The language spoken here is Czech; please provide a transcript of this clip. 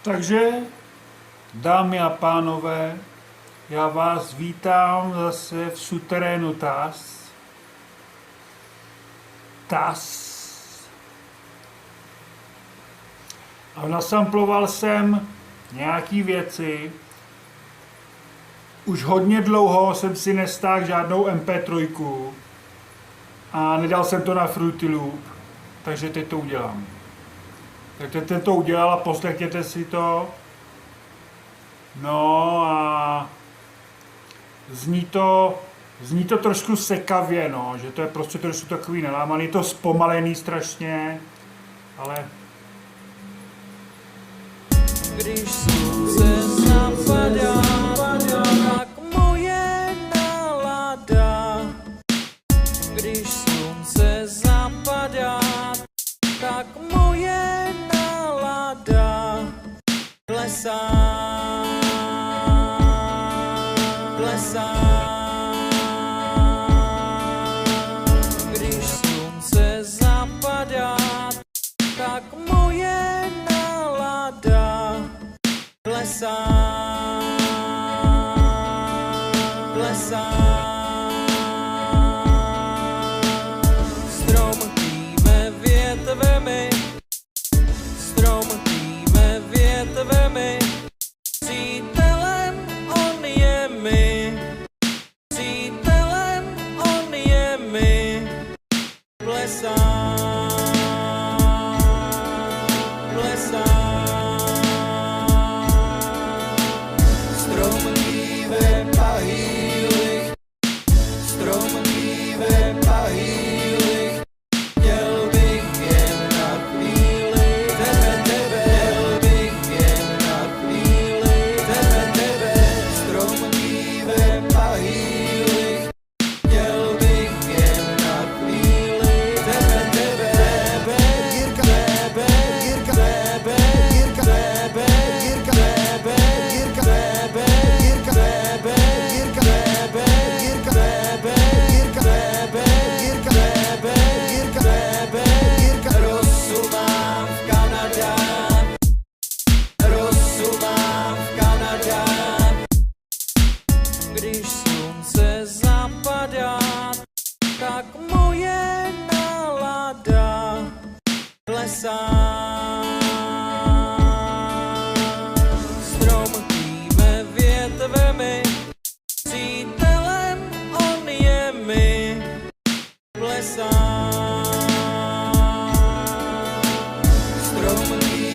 Takže, dámy a pánové, já vás vítám zase v suterénu TAS. A nasamploval jsem nějaký věci. Už hodně dlouho jsem si nestáhl žádnou MP3 a nedal jsem to na Fruity Loop, takže teď to udělám. Tak teď to udělal a poslechněte si to. No a zní to trošku sekavě, no, že to je prostě trošku takový nelámaný, je to zpomalený strašně, ale... Když slunce zapadá, tak moje nálada. Když slunce zapadá, tak moje nálada klesá, klesá. Když slunce zapadá, tak moje nálada klesá.